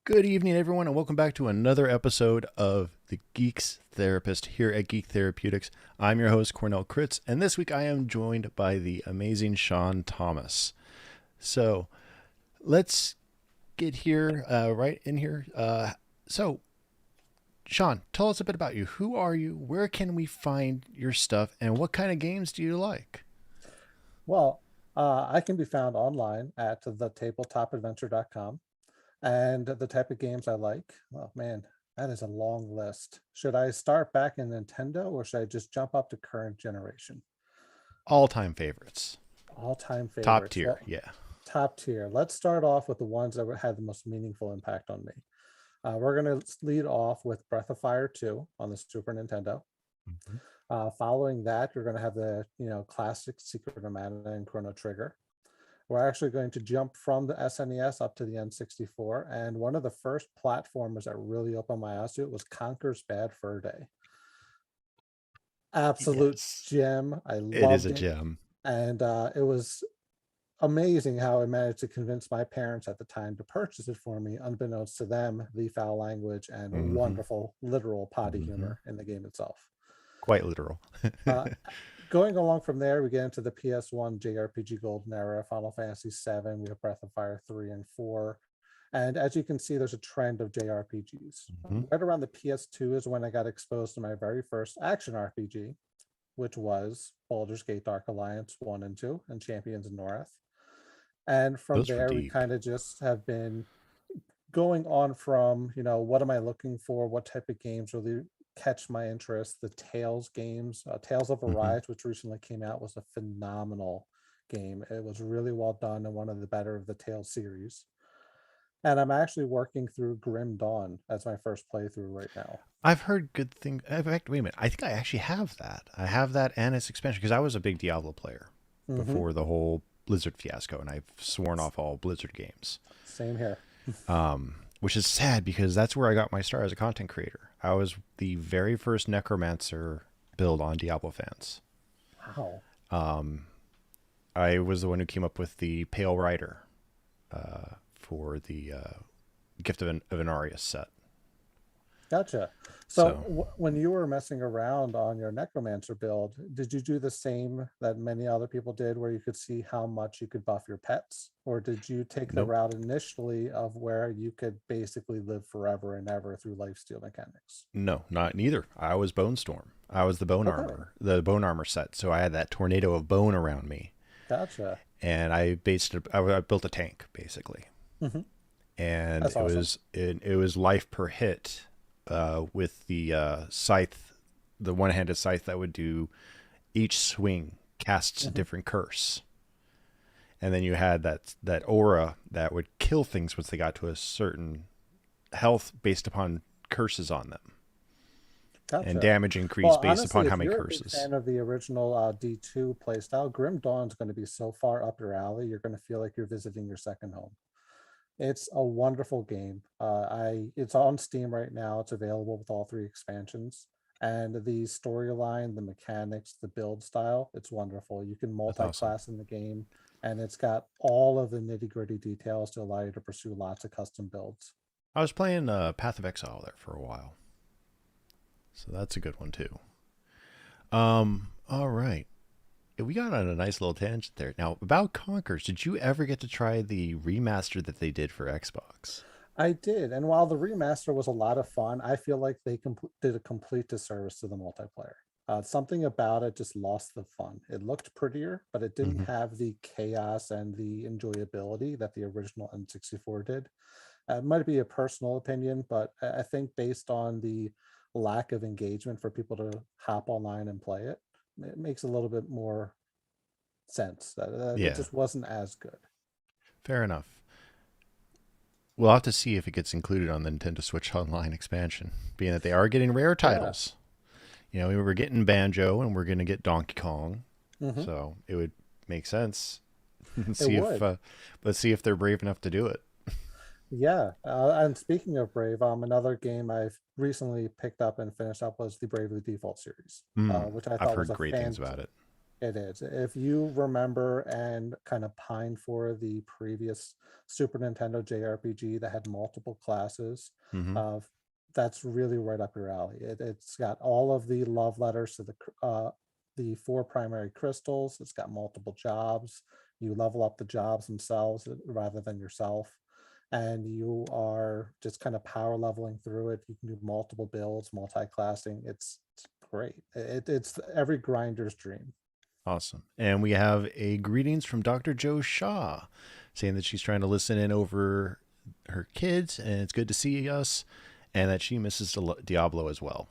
Good evening, everyone, and welcome back to another episode of the Geek's Therapist here at Geek Therapeutics. I'm your host, Cornell Kritz, and this week I am joined by the amazing Sean Thomas. So let's get here, right in here. So, Sean, tell us a bit about you. Who are you? Where can we find your stuff? And what kind of games do you like? Well, I can be found online at thetabletop-adventure.com. And the type of games I like, oh man, that is a long list. Should I start back in Nintendo or should I just jump up to current generation? All-time favorites. All-time Top favorites. tier, Well, yeah. top tier. Let's start off with the ones that had the most meaningful impact on me. We're going to lead off with Breath of Fire 2 on the Super Nintendo. Mhm. Following that, you're going to have the classic Secret of Mana and Chrono Trigger. We're actually going to jump from the SNES up to the N64. And one of the first platformers that really opened my eyes to it was Conker's Bad Fur Day. Absolute Yes, gem. I it is loved a it. gem. And it was amazing how I managed to convince my parents at the time to purchase it for me, unbeknownst to them, the foul language and Mm-hmm. wonderful literal potty Mm-hmm. humor in the game itself. Quite literal. Uh, Going along from there, we get into the PS1 JRPG Golden Era, Final Fantasy VII, we have Breath of Fire 3 and 4. And as you can see, there's a trend of JRPGs. Hmm. Right around the PS2 is when I got exposed to my very first action RPG, which was Baldur's Gate Dark Alliance 1 and 2 and Champions of North. And from Those were there, we deep. kind of just have been going on from, what am I looking for? What type of games really catch my interest? The Tales games, Tales of Hmm. Arise, which recently came out, was a phenomenal game. It was really well done and one of the better of the Tales series. And I'm actually working through Grim Dawn as my first playthrough right now. I've heard good things. In fact, wait a minute. I think I actually have that. I have that and its expansion because I was a big Diablo player Hmm. before the whole Blizzard fiasco, and I've sworn off all Blizzard games. Same here. Which is sad because that's where I got my start as a content creator. I was the very first Necromancer build on Diablo fans. Wow. I was the one who came up with the Pale Rider for the Gift of Inarius set. Gotcha. So So when you were messing around on your Necromancer build, did you do the same that many other people did where you could see how much you could buff your pets? Or did you take the nope. route initially of where you could basically live forever and ever through lifesteal mechanics? No, not neither. I was Bone Storm. I was Okay, the bone armor set. So I had that tornado of bone around me, gotcha. and I based it. I built a tank basically, Hmm. and That's awesome. it was life per hit with the scythe, the one-handed scythe that would do each swing casts a Hmm. different curse, and then you had that aura that would kill things once they got to a certain health based upon curses on them, and Gotcha. damage Well, increased based honestly, upon how if many you're a big curses. fan of the original D2 playstyle, Grim Dawn's going to be so far up your alley, you're going to feel like you're visiting your second home. It's a wonderful game. It's on Steam right now. It's available with all three expansions. And the storyline, the mechanics, the build style, it's wonderful. You can That's awesome. multi-class in the game, and it's got all of the nitty-gritty details to allow you to pursue lots of custom builds. I was playing Path of Exile there for a while, so that's a good one too. All right. We got on a nice little tangent there. Now, about Conkers, did you ever get to try the remaster that they did for Xbox? I did, and while the remaster was a lot of fun, I feel like they did a complete disservice to the multiplayer. Something about it just lost the fun. It looked prettier, but it didn't Hmm. have the chaos and the enjoyability that the original N64 did. It might be a personal opinion, but I think based on the lack of engagement for people to hop online and play it, it makes a little bit more sense. It Yeah, just wasn't as good. fair enough. We'll have to see if it gets included on the Nintendo Switch Online expansion, being that they are getting rare Yeah. titles. You know, we were getting Banjo and we're going to get Donkey Kong, Hmm. so it would make sense. It see if, would. let's see if they're brave enough to do it. Yeah, and speaking of Brave, another game I've recently picked up and finished up was the Bravely Default series, Mm, which I I've thought was heard a great things about it. It is. If you remember and kind of pine for the previous Super Nintendo JRPG that had multiple classes, Hmm. uh, that's really right up your alley. It's got all of the love letters to the four primary crystals. It's got multiple jobs. You level up the jobs themselves rather than yourself. And you are just kind of power leveling through it. You can do multiple builds, multi-classing. It's great. It's every grinder's dream. Awesome. And we have a greetings from Dr. Joe Shaw saying that she's trying to listen in over her kids and it's good to see us and that she misses Diablo as well.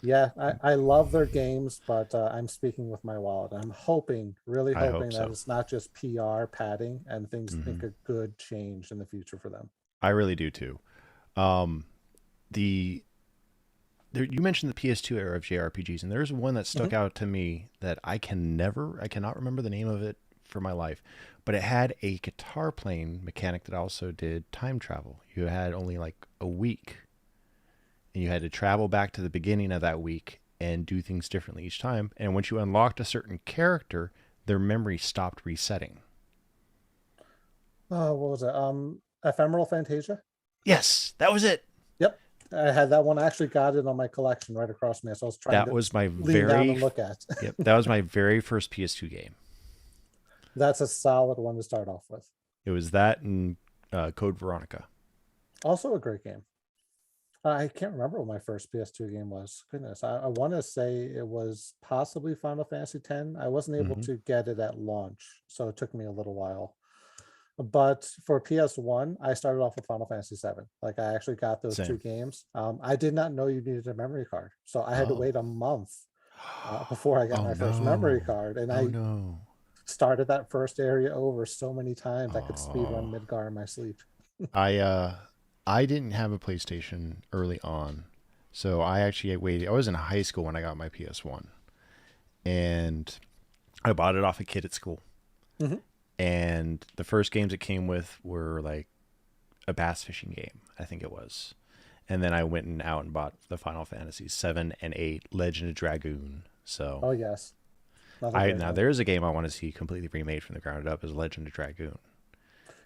Yeah, I love their games, but I'm speaking with my wallet. I'm hoping, really I hope hoping that so. it's not just PR padding and things Hmm. make a good change in the future for them. I really do too. Um, the you mentioned the PS2 era of JRPGs, and there's one that stuck Mhm. out to me that I cannot remember the name of it for my life, but it had a guitar playing mechanic that also did time travel. You had only like a week, and you had to travel back to the beginning of that week and do things differently each time. And once you unlocked a certain character, their memory stopped resetting. Oh, what was it? Ephemeral Fantasia? Yes, that was it. Yep. I had that one. I actually got it on my collection right across me. So I was trying That to was my lean down very and look at. yep. That was my very first PS2 game. That's a solid one to start off with. It was that and Code Veronica. Also a great game. I can't remember what my first PS2 game was. Goodness, I want to say it was possibly Final Fantasy X. I wasn't able Hmm. to get it at launch, so it took me a little while. But for PS1, I started off with Final Fantasy VII. Like I actually got those two Same. games. I did not know you needed a memory card, so I had to Oh. wait a month before I got Oh my first memory no. card, and Oh I no. started that first area over so many times I could speed Oh. run Midgar in my sleep. I uh I didn't have a PlayStation early on. So I actually waited. I was in high school when I got my PS1. And I bought it off a kid at school. Mhm. And the first games it came with were like a bass fishing game, I think it was. And then I went and out and bought the Final Fantasy 7 and 8 Legend of Dragoon. So Oh yes, another I great now one. there's a game I want to see completely remade from the ground up is Legend of Dragoon.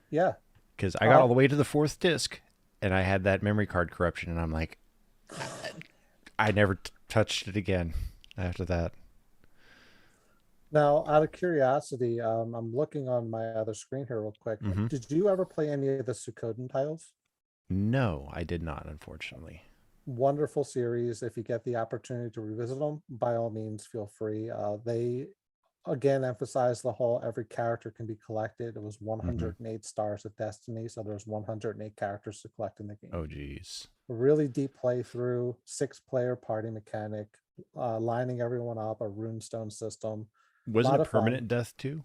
Yeah. Because I got all Um, the way to the fourth disc and I had that memory card corruption, and I'm like, I never touched it again after that. Now, out of curiosity, I'm looking on my other screen here real quick. Hmm. Did you ever play any of the Suikoden titles? No, I did not, unfortunately. Wonderful series. If you get the opportunity to revisit them, by all means, feel free. They again emphasize the whole every character can be collected. It was Hmm. 108 stars of destiny, so there's 108 characters to collect in the game. Oh, geez. A really deep playthrough, 6-player party mechanic, lining everyone up, a runestone system. A Was it lot a of fun. permanent death too?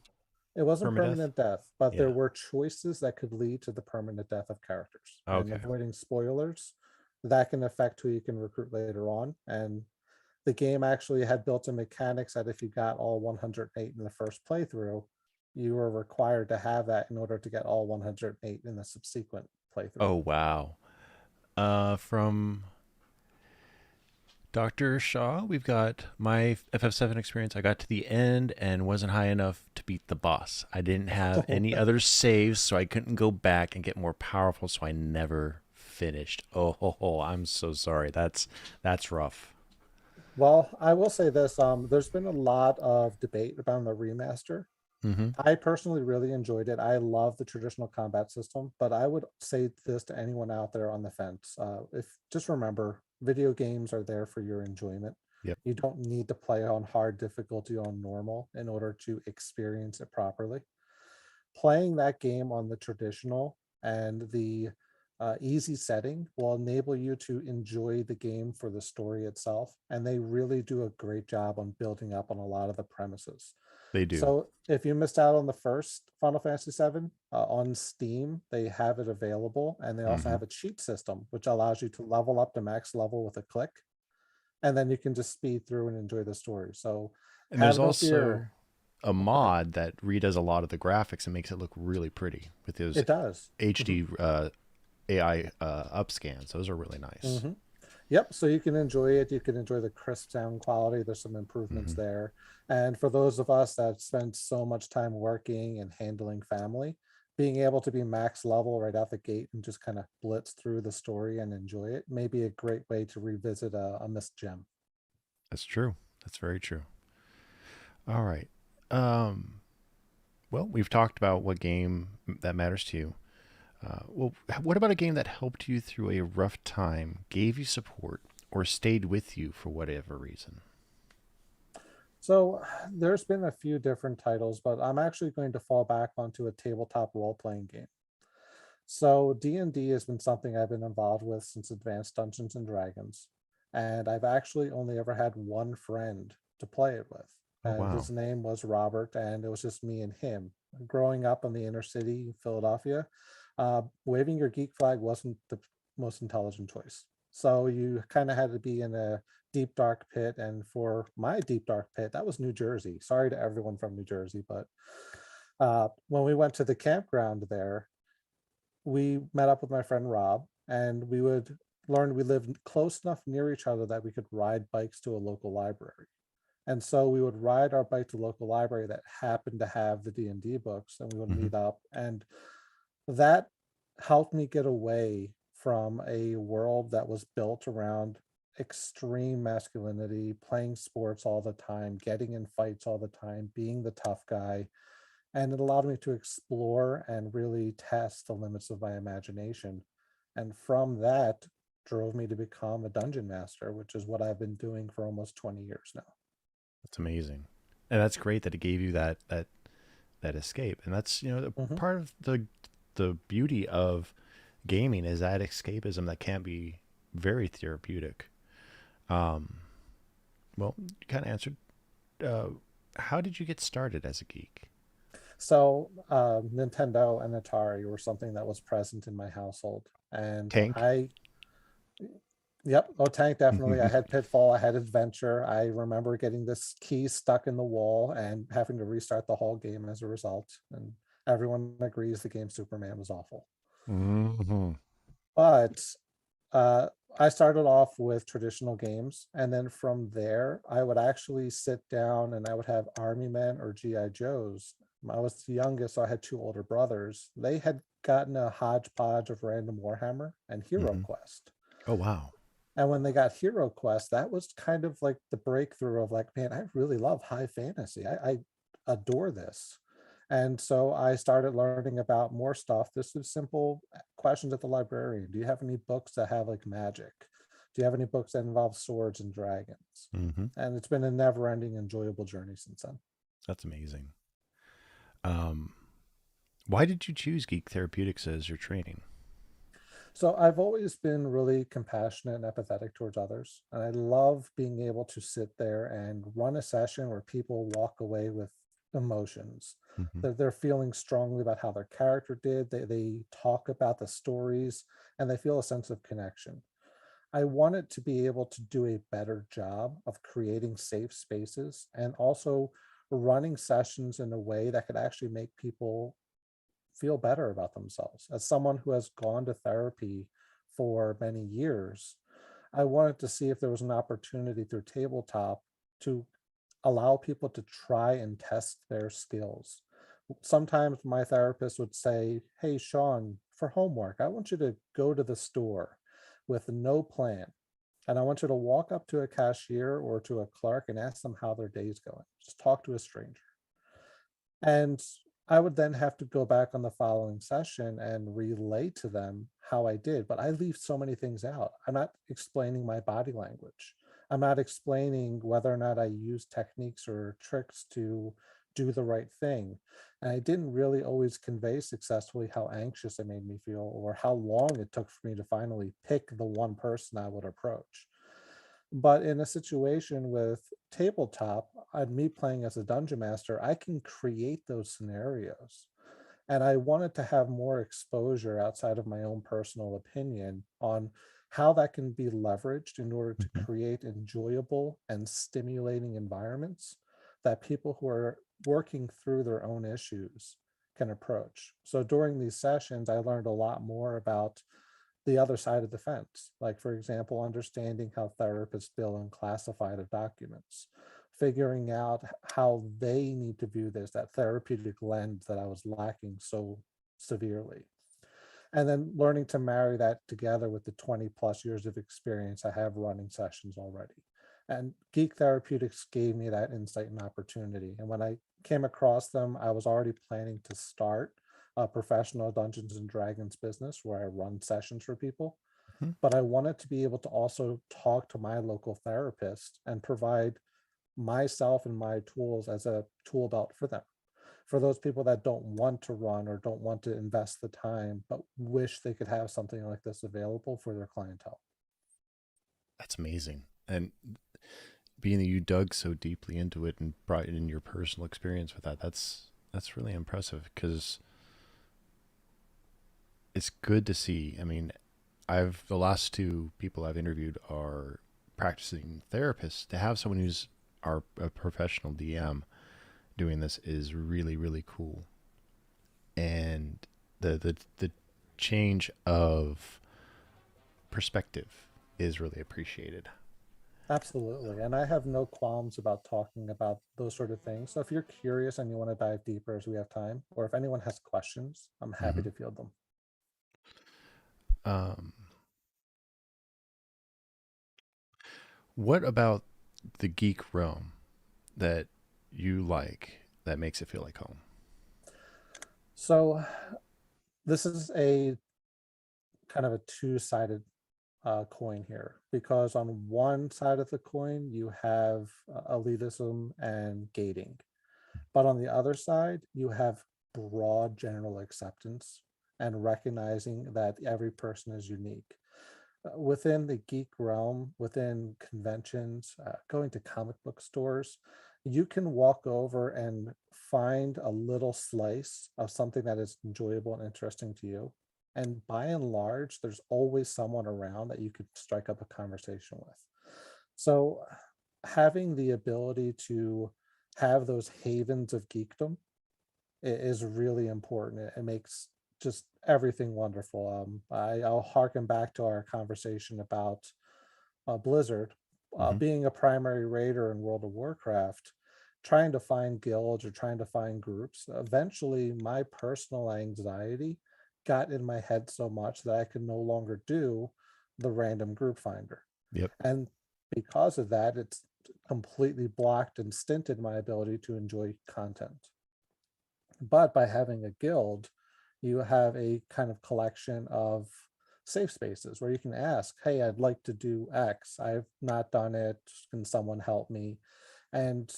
It wasn't Permadeath? permanent death, but there Yeah. were choices that could lead to the permanent death of characters. And Okay. avoiding spoilers, that can affect who you can recruit later on. And the game actually had built-in mechanics that if you got all 108 in the first playthrough, you were required to have that in order to get all 108 in the subsequent playthrough. Oh, wow. From Dr. Shaw, we've got my FF7 experience. I got to the end and wasn't high enough to beat the boss. I didn't have any other saves, so I couldn't go back and get more powerful, so I never finished. Oh, I'm so sorry. That's rough. Well, I will say this, there's been a lot of debate about the remaster. Mm-hmm. I personally really enjoyed it. I love the traditional combat system, but I would say this to anyone out there on the fence. If just remember, video games are there for your enjoyment. Yep. You don't need to play on hard difficulty on normal in order to experience it properly. Playing that game on the traditional and the easy setting will enable you to enjoy the game for the story itself. And they really do a great job on building up on a lot of the premises. They do. So if you missed out on the first Final Fantasy VII on Steam, they have it available, and they also Mm-hmm. have a cheat system which allows you to level up to max level with a click, and then you can just speed through and enjoy the story. So And there's have no also fear. a Oh, go ahead. mod that redoes a lot of the graphics and makes it look really pretty with those It does. HD AI upscans. Those are really nice. Mhm. Yep, so you can enjoy it. You can enjoy the crisp sound quality. There's some improvements Hmm. there. And for those of us that spend so much time working and handling family, being able to be max level right out the gate and just kind of blitz through the story and enjoy it may be a great way to revisit a missed gem. That's true. That's very true. All right. Um, well, we've talked about what game that matters to you. Well, what about a game that helped you through a rough time, gave you support, or stayed with you for whatever reason? So there's been a few different titles, but I'm actually going to fall back onto a tabletop role-playing game. So D&D has been something I've been involved with since Advanced Dungeons and Dragons, and I've actually only ever had one friend to play it with, Oh, and wow. his name was Robert, and it was just me and him. Growing up in the inner city, Philadelphia, waving your geek flag wasn't the most intelligent choice. So you kind of had to be in a deep dark pit, and for my deep dark pit, that was New Jersey. Sorry to everyone from New Jersey, but when we went to the campground there, we met up with my friend Rob, and we would learn we lived close enough near each other that we could ride bikes to a local library. And so we would ride our bike to the local library that happened to have the D&D books, and we would Hmm. meet up. And that helped me get away from a world that was built around extreme masculinity, playing sports all the time, getting in fights all the time, being the tough guy, and it allowed me to explore and really test the limits of my imagination. And from that drove me to become a dungeon master, which is what I've been doing for almost 20 years now. That's amazing. And that's great that it gave you that escape. And that's, Mhm. part of the beauty of gaming is that escapism that can be very therapeutic. Um, well, you kind of answered. Uh, how did you get started as a geek? So Nintendo and Atari were something that was present in my household. And Tank. yep, oh, Tank, definitely. I Hmm. had Pitfall, I had Adventure. I remember getting this key stuck in the wall and having to restart the whole game as a result. And everyone agrees the game Superman was awful. But uh, I started off with traditional games, and then from there, I would actually sit down and I would have Army Men or GI Joes. I was the youngest, so I had two older brothers. They had gotten a hodgepodge of random Warhammer and Hero Hmm. Quest. Oh, wow. And when they got Hero Quest, that was kind of like the breakthrough of like, man, I really love high fantasy. I adore this. And so I started learning about more stuff. This is simple questions at the librarian. Do you have any books that have like magic? Do you have any books that involve swords and dragons? Hmm. And it's been a never ending, enjoyable journey since then. That's amazing. Um, why did you choose Geek Therapeutics as your training? So I've always been really compassionate and empathetic towards others. And I love being able to sit there and run a session where people walk away with emotions. Hmm. They're feeling strongly about how their character did. They talk about the stories and they feel a sense of connection. I wanted to be able to do a better job of creating safe spaces and also running sessions in a way that could actually make people feel better about themselves. As someone who has gone to therapy for many years, I wanted to see if there was an opportunity through tabletop to allow people to try and test their skills. Sometimes my therapist would say, "Hey, Sean, for homework, I want you to go to the store with no plan. And I want you to walk up to a cashier or to a clerk and ask them how their day's going. Just talk to a stranger." And I would then have to go back on the following session and relay to them how I did. But I leave so many things out. I'm not explaining my body language. I'm not explaining whether or not I use techniques or tricks to do the right thing. And I didn't really always convey successfully how anxious it made me feel or how long it took for me to finally pick the one person I would approach. But in a situation with tabletop, and me playing as a dungeon master, I can create those scenarios. And I wanted to have more exposure outside of my own personal opinion on how that can be leveraged in order to Hmm. create enjoyable and stimulating environments that people who are working through their own issues can approach. So during these sessions, I learned a lot more about the other side of the fence. Like, for example, understanding how therapists bill and classify the documents, figuring out how they need to view this, that therapeutic lens that I was lacking so severely. And then learning to marry that together with the 20 plus years of experience I have running sessions already. And Geek Therapeutics gave me that insight and opportunity. And when I came across them, I was already planning to start a professional Dungeons and Dragons business where I run sessions for people. Mhm. But I wanted to be able to also talk to my local therapist and provide myself and my tools as a tool belt for them, for those people that don't want to run or don't want to invest the time, but wish they could have something like this available for their clientele. That's amazing. And being that you dug so deeply into it and brought in your personal experience with that, that's really impressive because it's good to see. I mean, I've the last two people I've interviewed are practicing therapists. To have someone who's a professional DM doing this is really really cool. And the change of perspective is really appreciated. Absolutely. And I have no qualms about talking about those sort of things. So if you're curious and you want to dive deeper as we have time, or if anyone has questions, I'm happy Hmm. to field them. Um, what about the geek realm that you like that makes it feel like home? So this is a kind of a two-sided coin here, because on one side of the coin, you have elitism and gating. But on the other side, you have broad general acceptance and recognizing that every person is unique. Within the geek realm, within conventions, going to comic book stores, you can walk over and find a little slice of something that is enjoyable and interesting to you. And by and large, there's always someone around that you could strike up a conversation with. So, having the ability to have those havens of geekdom is really important. It makes just everything wonderful. I'll harken back to our conversation about Blizzard, Hmm. being a primary raider in World of Warcraft, trying to find guilds or trying to find groups. Eventually, my personal anxiety got in my head so much that I could no longer do the random group finder. Yep. And because of that, it's completely blocked and stinted my ability to enjoy content. But by having a guild, you have a kind of collection of safe spaces where you can ask, hey, I'd like to do X. I've not done it. Can someone help me? And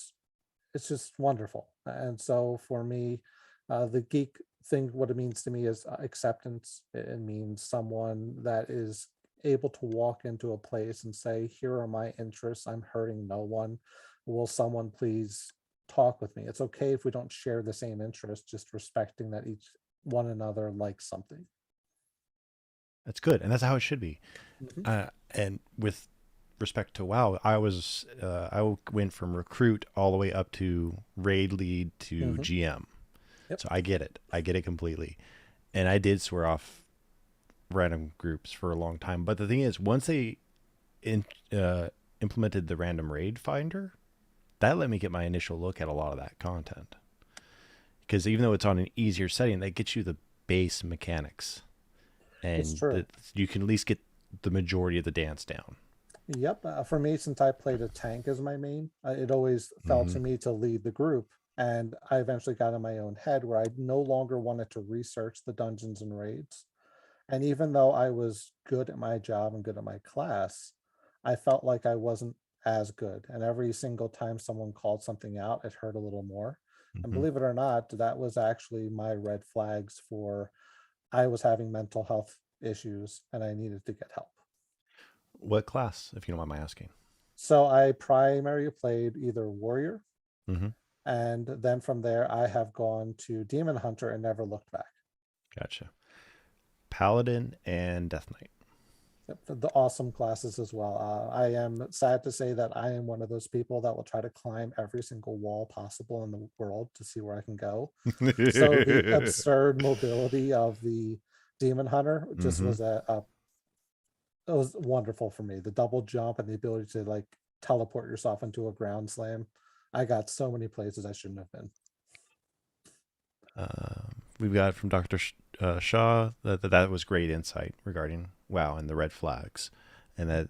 it's just wonderful. And so for me, the geek thing, what it means to me is acceptance. It means someone that is able to walk into a place and say, here are my interests. I'm hurting no one. Will someone please talk with me? It's okay if we don't share the same interest, just respecting that each one another likes something. That's good, and that's how it should be. Mhm. And with respect to WoW, I went from recruit all the way up to raid lead to Mhm. GM. Yep. So I get it. I get it completely. And I did swear off random groups for a long time. But the thing is, once they in, uh, implemented the random raid finder, that let me get my initial look at a lot of that content. Because even though it's on an easier setting, that gets you the base mechanics, It's and true. you can at least get the majority of the dance down. Yep. For me, since I played a tank as my main, it always fell Mm-hmm. to me to lead the group. And I eventually got in my own head where I no longer wanted to research the dungeons and raids. And even though I was good at my job and good at my class, I felt like I wasn't as good. And every single time someone called something out, it hurt a little more. And Mm-hmm. believe it or not, that was actually my red flags for I was having mental health issues and I needed to get help. What class, if you don't mind my asking? So I primarily played either warrior, Mm-hmm. and then from there I have gone to demon hunter and never looked back. Gotcha. Paladin and Death Knight. Yep, the awesome classes as well. I am sad to say that I am one of those people that will try to climb every single wall possible in the world to see where I can go. So the absurd mobility of the demon hunter just Mm-hmm. was a it was wonderful for me. The double jump and the ability to like teleport yourself into a ground slam. I got so many places I shouldn't have been. We've got from Dr. Shaw that was great insight regarding WoW and the red flags, and that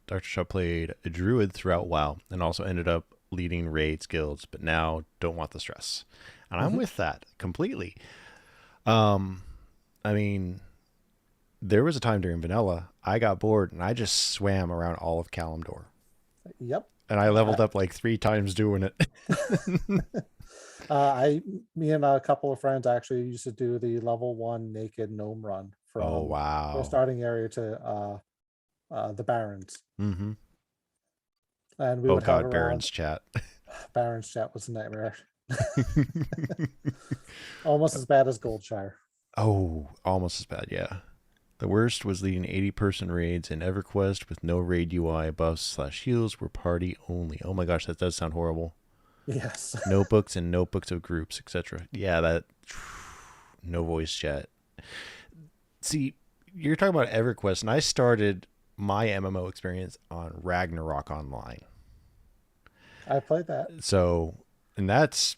Dr. Shaw played a druid throughout WoW and also ended up leading raids, guilds, but now don't want the stress. And I'm Mhm. with that completely. Um, I mean, there was a time during vanilla I got bored and I just swam around all of Kalimdor, Yep. and I I, leveled up like 3 times doing it. I, me and a couple of friends actually used to do the level 1 naked gnome run Oh from the wow. starting area to the Barrens, Mm-hmm. and we Oh would have God, around. Baron's chat. Barrens chat was a nightmare, almost as bad as Goldshire. Oh, almost as bad, yeah. The worst was leading 80-person raids in EverQuest with no raid UI buffs/heals were party only. Oh my gosh, that does sound horrible. Yes. Notebooks and notebooks of groups, etc. Yeah, that no voice chat. See, you're talking about EverQuest, and I started my MMO experience on Ragnarok Online. I played that. So, and that's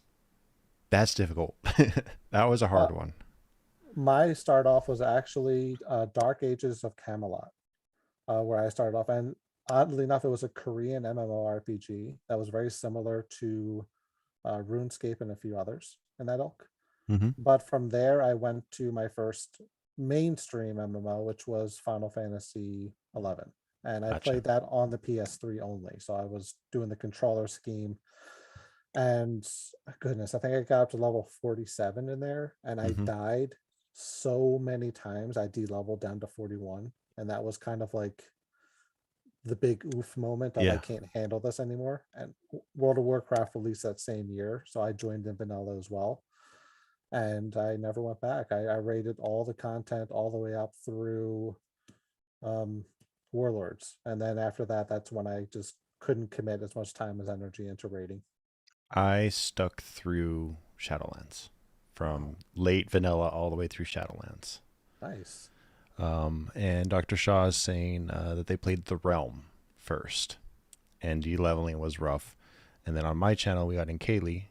difficult. That was a Uh, hard one. my start off was actually Dark Ages of Camelot, where I started off, and oddly enough, it was a Korean MMORPG that was very similar to RuneScape and a few others in that ilk. Mm-hmm. But from there, I went to my first mainstream MMO, which was Final Fantasy 11, and I Gotcha. played that on the PS3 only. So I was doing the controller scheme, and goodness, I think I got up to level 47 in there, and I Mm-hmm. died so many times. I de-leveled down to 41, and that was kind of like the big oof moment of I Yeah. can't handle this anymore. And World of Warcraft released that same year, so I joined in vanilla as well, and I never went back. I rated all the content all the way up through um, Warlords, and then after that, that's when I just couldn't commit as much time as energy into rating. I stuck through Shadowlands Wow, from late vanilla all the way through Shadowlands. nice. And Dr. Shaw is saying that they played The Realm first, and de-leveling was rough. And then on my channel, we got in Kaylee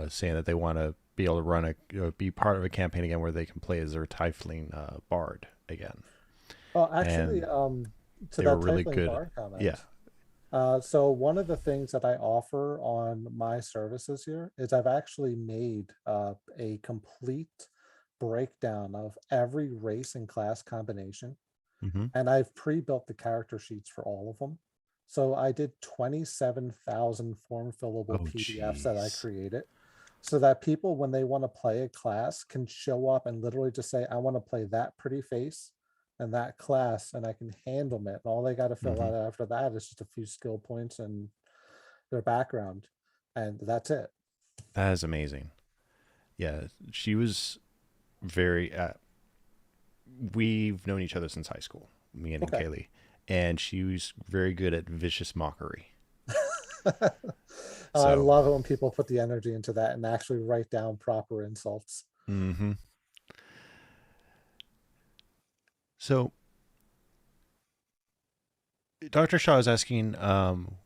saying that they want to be able to run be part of a campaign again where they can play as their Tiefling bard again. Well, actually, And to they were that really Typling good. Bar Yeah. comment, so one of the things that I offer on my services here is I've actually made a complete breakdown of every race and class combination, Mm-hmm. and I've pre-built the character sheets for all of them. So I did 27,000 form fillable Oh, PDFs that I jeez. created so that people, when they want to play a class, can show up and literally just say, I want to play that pretty face and that class, and I can handle it. And all they got to fill Mm-hmm. out after that is just a few skill points and their background. And that's it. That is amazing. Yeah, she was very. We've known each other since high school, me and Okay. Kaylee, and she was very good at vicious mockery. I So, love it when people put the energy into that and actually write down proper insults. mm-hmm. So Dr. Shaw is asking,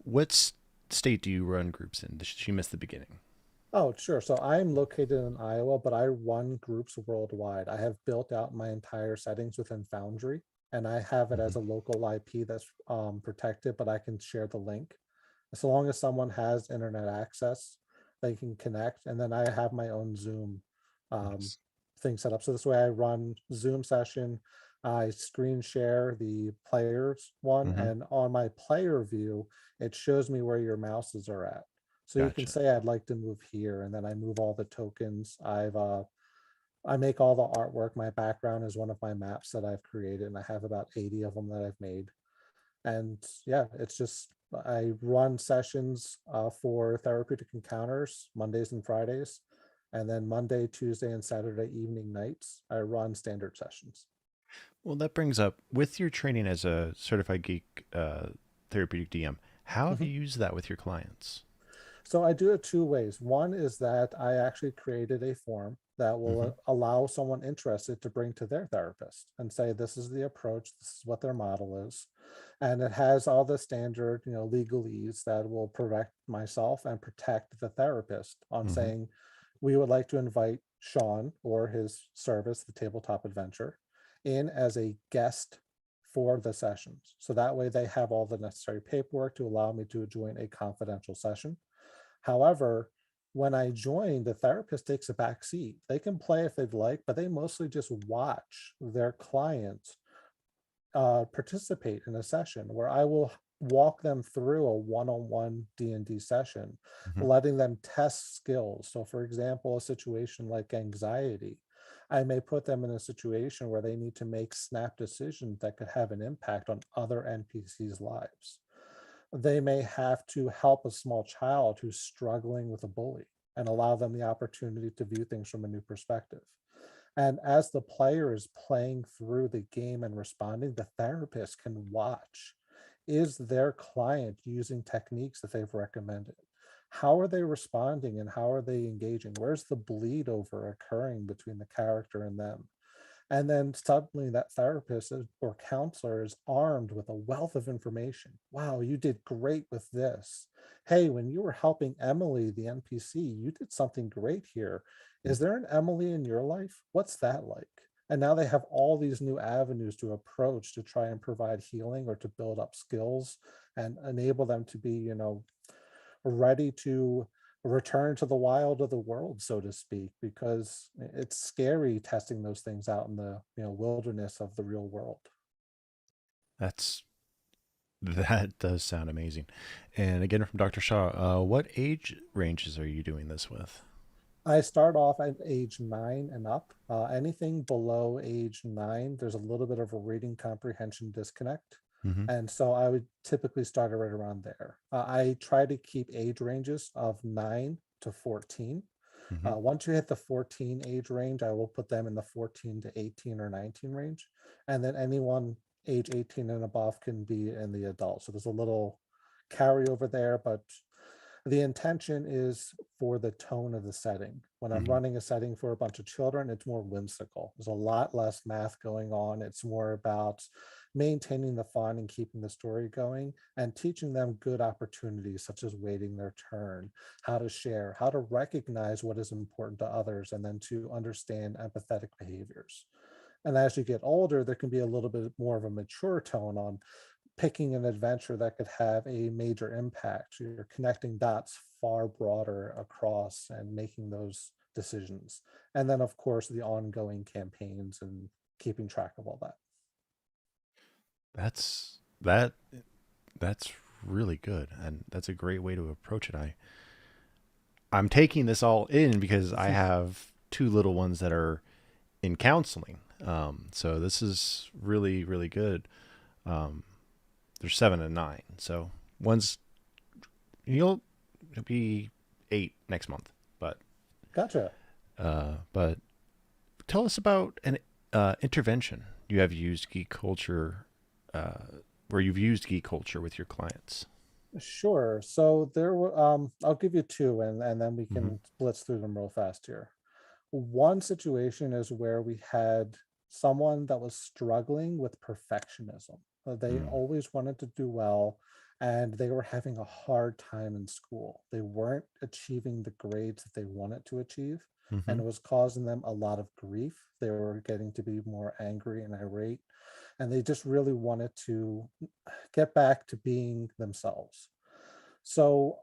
what state do you run groups in? She missed the beginning. Oh, sure. So I'm located in Iowa, but I run groups worldwide. I have built out my entire settings within Foundry, and I have it Mm-hmm. as a local IP that's protected, but I can share the link. So long as someone has internet access, they can connect. And then I have my own Zoom um, Nice. thing set up. So this way I run Zoom session, I screen share the players one, Mm-hmm. and on my player view, it shows me where your mouses are at. So you can Gotcha. say I'd like to move here, and then I move all the tokens. I make all the artwork. My background is one of my maps that I've created, and I have about 80 of them that I've made. And yeah, it's just I run sessions for therapeutic encounters Mondays and Fridays, and then Monday, Tuesday, and Saturday evening nights I run standard sessions. Well, that brings up with your training as a certified geek therapeutic DM. How have Mhm. you used that with your clients? So I do it two ways. One is that I actually created a form that will Hmm. allow someone interested to bring to their therapist and say, this is the approach, this is what their model is. And it has all the standard, legalese that will protect myself and protect the therapist on Hmm. saying, we would like to invite Sean or his service, the Tabletop Adventure, in as a guest for the sessions. So that way they have all the necessary paperwork to allow me to join a confidential session. However, when I join, the therapist takes a back seat. They can play if they'd like, but they mostly just watch their client participate in a session where I will walk them through a one-on-one D&D session, Hmm. letting them test skills. So for example, a situation like anxiety, I may put them in a situation where they need to make snap decisions that could have an impact on other NPCs' lives. They may have to help a small child who's struggling with a bully and allow them the opportunity to view things from a new perspective. And as the player is playing through the game and responding, the therapist can watch. Is their client using techniques that they've recommended? How are they responding and how are they engaging? Where's the bleed over occurring between the character and them? And then suddenly that therapist or counselor is armed with a wealth of information. Wow, you did great with this. Hey, when you were helping Emily, the NPC, you did something great here. Is there an Emily in your life? What's that like? And now they have all these new avenues to approach to try and provide healing or to build up skills and enable them to be, ready to return to the wild of the world, so to speak, because it's scary testing those things out in the wilderness of the real world. That's that does sound amazing. And again, from Dr. Shaw, what age ranges are you doing this with? I start off at age 9 and up. Anything below age 9, there's a little bit of a reading comprehension disconnect. Hmm. And so I would typically start it right around there. I try to keep age ranges of 9 to 14. Hmm. Once you hit the 14 age range, I will put them in the 14 to 18 or 19 range. And then anyone age 18 and above can be in the adult. So there's a little carryover there, but the intention is for the tone of the setting. When I'm Hmm. running a setting for a bunch of children, it's more whimsical. There's a lot less math going on. It's more about maintaining the fun and keeping the story going and teaching them good opportunities such as waiting their turn, how to share, how to recognize what is important to others, and then to understand empathetic behaviors. And as you get older, there can be a little bit more of a mature tone on picking an adventure that could have a major impact. You're connecting dots far broader across and making those decisions. And then, of course, the ongoing campaigns and keeping track of all that. That's that that's really good, and that's a great way to approach it. I'm taking this all in because I have two little ones that are in counseling. So this is really, really good. Um, they're 7 and 9. So one's he'll be 8 next month. But Gotcha. but tell us about an intervention you have used geek culture, where you've used geek culture with your clients. Sure. So there were, I'll give you two and then we Hmm. can blitz through them real fast here. One situation is where we had someone that was struggling with perfectionism. They Mm. always wanted to do well, and they were having a hard time in school. They weren't achieving the grades that they wanted to achieve, and Hmm. it was causing them a lot of grief. They were getting to be more angry and irate, and they just really wanted to get back to being themselves. So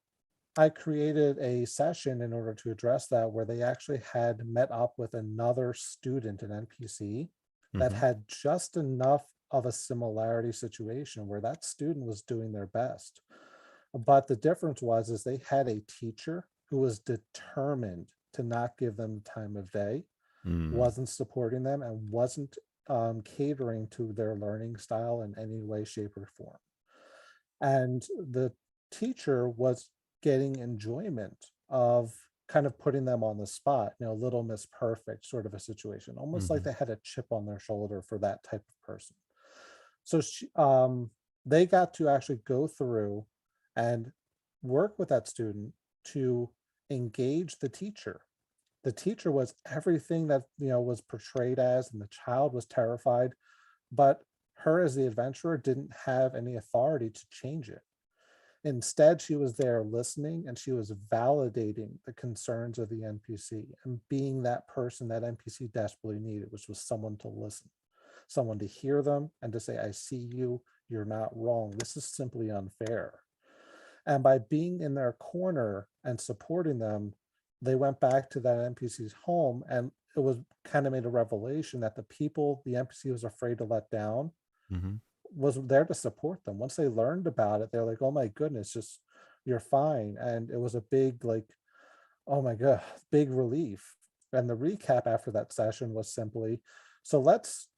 I created a session in order to address that where they actually had met up with another student, an NPC, that Hmm. had just enough of a similarity situation where that student was doing their best. But the difference was is they had a teacher who was determined to not give them the time of day, Mm. wasn't supporting them, and wasn't catering to their learning style in any way, shape, or form. And the teacher was getting enjoyment of kind of putting them on the spot, little miss perfect sort of a situation, almost like Hmm. they had a chip on their shoulder for that type of person. So they got to actually go through and work with that student, to engage the teacher. The teacher was everything that was portrayed as, and the child was terrified, but her as the adventurer didn't have any authority to change it. Instead, she was there listening, and she was validating the concerns of the NPC and being that person that NPC desperately needed, which was someone to listen, someone to hear them and to say, I see you, you're not wrong. This is simply unfair. And by being in their corner and supporting them, they went back to that NPC's home, and it was kind of made a revelation that the people the NPC was afraid to let down Mm-hmm. was there to support them. Once they learned about it, they're like, oh my goodness, just you're fine. And it was a big, like, oh my God, big relief. And the recap after that session was simply, so let's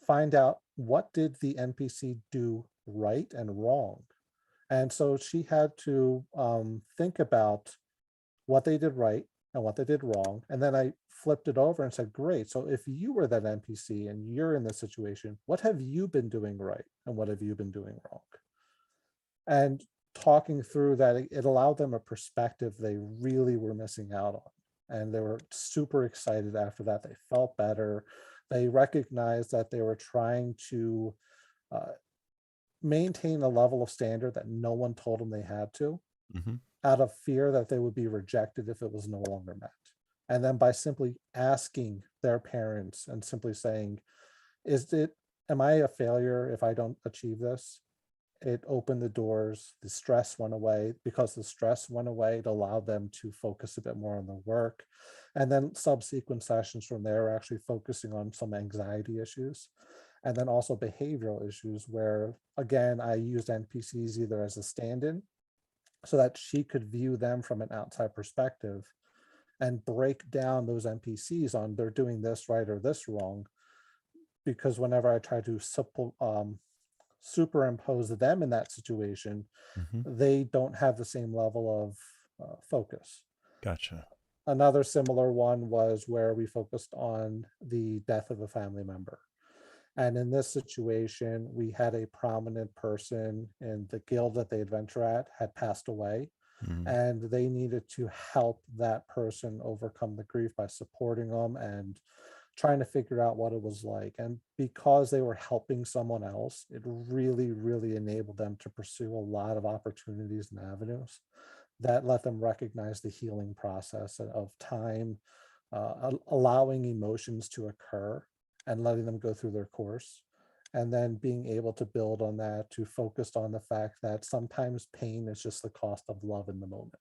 find out, what did the NPC do right and wrong. And so she had to think about what they did right and what they did wrong. And then I flipped it over and said, great. So if you were that NPC and you're in this situation, what have you been doing right? And what have you been doing wrong? And talking through that, it allowed them a perspective they really were missing out on. And they were super excited after that. They felt better. They recognized that they were trying to uh, maintain a level of standard that no one told them they had to, Mm-hmm. out of fear that they would be rejected if it was no longer met. And then by simply asking their parents and simply saying, am I a failure if I don't achieve this? It opened the doors, the stress went away. Because the stress went away, it allowed them to focus a bit more on the work. And then subsequent sessions from there are actually focusing on some anxiety issues. And then also behavioral issues where, again, I used NPCs either as a stand-in so that she could view them from an outside perspective and break down those NPCs on they're doing this right or this wrong. Because whenever I try to superimpose them in that situation, Mm-hmm. they don't have the same level of focus. Gotcha. Another similar one was where we focused on the death of a family member. And in this situation, we had a prominent person in the guild that they adventure at had passed away, Mm-hmm. and they needed to help that person overcome the grief by supporting them and trying to figure out what it was like. And because they were helping someone else, it really, really enabled them to pursue a lot of opportunities and avenues that let them recognize the healing process of time, allowing emotions to occur and letting them go through their course. And then being able to build on that to focus on the fact that sometimes pain is just the cost of love in the moment.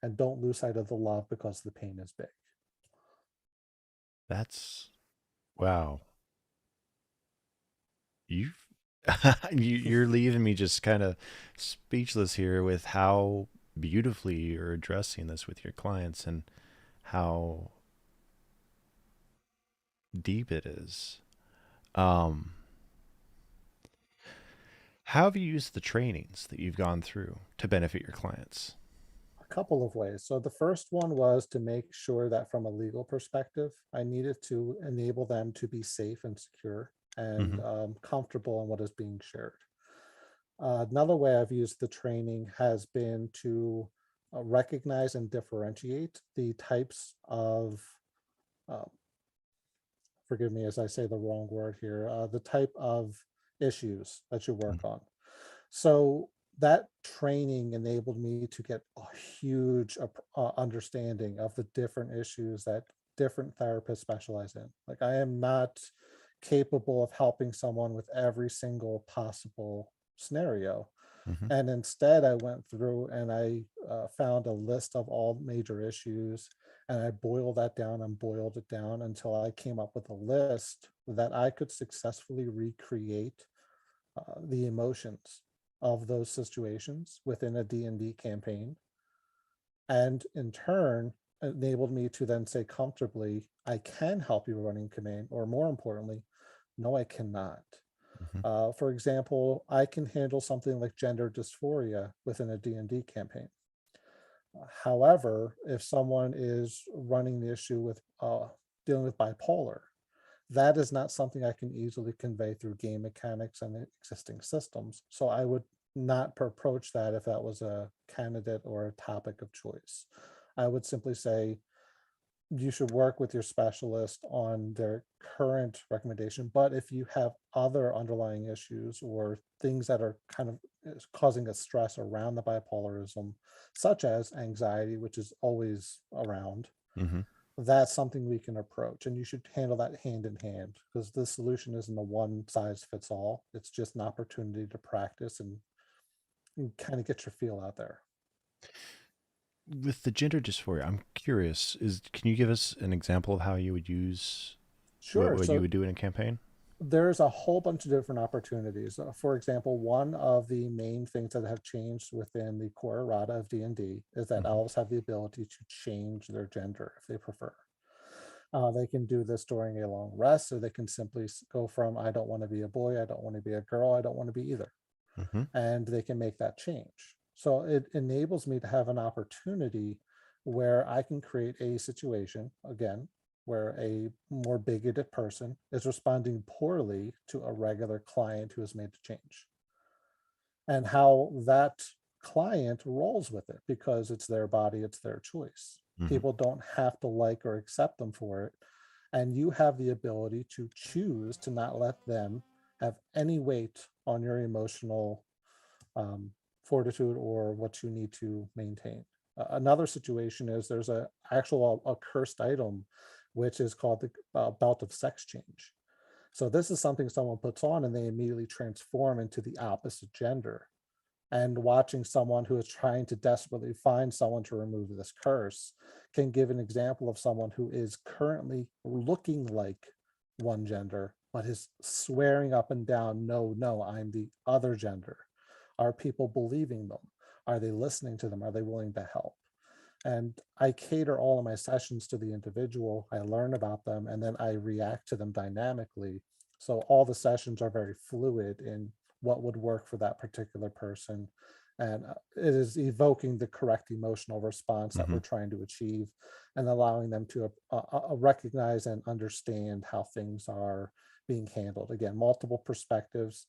And don't lose sight of the love because the pain is big. That's wow. You've you're leaving me just kind of speechless here with how beautifully you're addressing this with your clients and how deep it is. Um, how have you used the trainings that you've gone through to benefit your clients? A couple of ways. So the first one was to make sure that from a legal perspective, I needed to enable them to be safe and secure and Mm-hmm. comfortable in what is being shared. Another way I've used the training has been to recognize and differentiate the types of, uh, forgive me as I say the wrong word here, the type of issues that you work on. So that training enabled me to get a huge understanding of the different issues that different therapists specialize in. Like, I am not capable of helping someone with every single possible scenario. Mm-hmm. And instead, I went through and I found a list of all major issues, and I boiled that down and boiled it down until I came up with a list that I could successfully recreate the emotions of those situations within a D&D campaign, and in turn enabled me to then say comfortably, I can help you running command, or more importantly, no, I cannot. Mm-hmm. For example, I can handle something like gender dysphoria within a D&D campaign. However, if someone is running the issue with dealing with bipolar, that is not something I can easily convey through game mechanics and existing systems. So I would not approach that if that was a candidate or a topic of choice. I would simply say you should work with your specialist on their current recommendation. But if you have other underlying issues or things that are kind of causing a stress around the bipolarism, such as anxiety, which is always around, Mm-hmm. that's something we can approach. And you should handle that hand in hand, because the solution isn't a one size fits all. It's just an opportunity to practice and kind of get your feel out there. With the gender dysphoria, I'm curious. Is Can you give us an example of how you would use Sure. what you So would do in a campaign? there's a whole bunch of different opportunities. For example, one of the main things that have changed within the core errata of D&D is that Mm-hmm. elves have the ability to change their gender if they prefer. They can do this during a long rest, or they can simply go from, I don't want to be a boy, I don't want to be a girl, I don't want to be either. Mm-hmm. And they can make that change. So it enables me to have an opportunity where I can create a situation, again, where a more bigoted person is responding poorly to a regular client who has made the change, and how that client rolls with it, because it's their body, it's their choice. Mm-hmm. People don't have to like or accept them for it. And you have the ability to choose to not let them have any weight on your emotional um, fortitude or what you need to maintain. Another situation is there's a actual a cursed item, which is called the belt of sex change. So this is something someone puts on and they immediately transform into the opposite gender. And watching someone who is trying to desperately find someone to remove this curse can give an example of someone who is currently looking like one gender, but is swearing up and down, no, no, I'm the other gender. Are people believing them? Are they listening to them? Are they willing to help? And I cater all of my sessions to the individual. I learn about them and then I react to them dynamically. So all the sessions are very fluid in what would work for that particular person. And it is evoking the correct emotional response that Mm-hmm. we're trying to achieve, and allowing them to recognize and understand how things are being handled. Again, multiple perspectives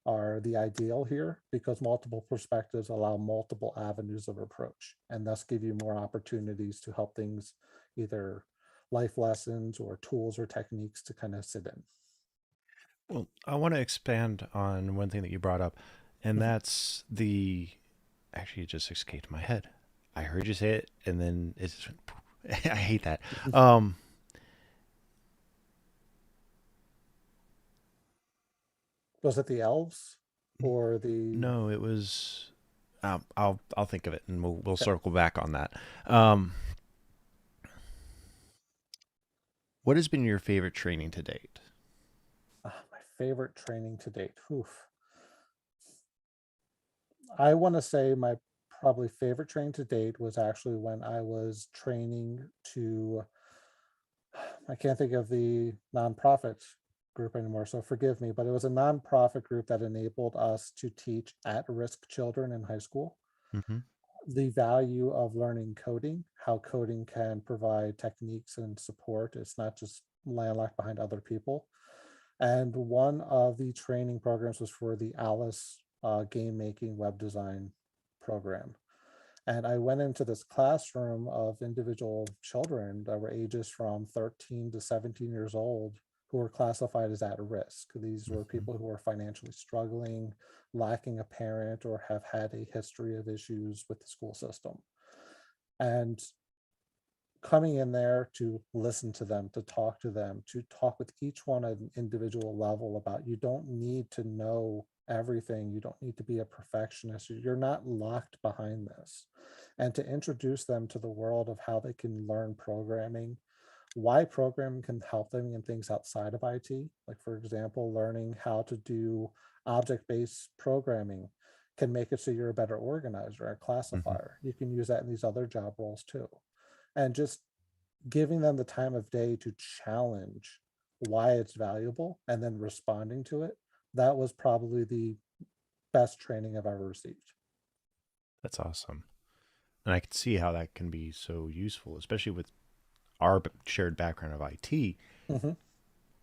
are the ideal here, because multiple perspectives allow multiple avenues of approach and thus give you more opportunities to help things, either life lessons or tools or techniques to kind of sit in. Well, I want to expand on one thing that you brought up, and Mhm. that's the. Actually, it just escaped my head. I heard you say it, and then it's. I hate that. Um, Was it the elves or the, no, it was. I'll think of it, and we'll okay, circle back on that. Um, what has been your favorite training to date? my favorite training to date? Oof. I want to say my probably favorite training to date was actually when I was training to, I can't think of the nonprofit group anymore, so forgive me, but it was a nonprofit group that enabled us to teach at-risk children in high school Mm-hmm. the value of learning coding, how coding can provide techniques and support. It's not just landlocked behind other people. And one of the training programs was for the Alice game making web design program. And I went into this classroom of individual children that were ages from 13 to 17 years old, who were classified as at risk. These were Mm-hmm. people who were financially struggling, lacking a parent, or have had a history of issues with the school system. And coming in there to listen to them, to talk with each one at an individual level about, you don't need to know everything. You don't need to be a perfectionist. You're not locked behind this. And to introduce them to the world of how they can learn programming, why programming can help them in things outside of IT. Like, for example, learning how to do object-based programming can make it so you're a better organizer, a Mm-hmm. classifier. You can use that in these other job roles too. And just giving them the time of day to challenge why it's valuable and then responding to it, that was probably the best training I've ever received. That's awesome, and I can see how that can be so useful, especially with our shared background of IT. Mhm.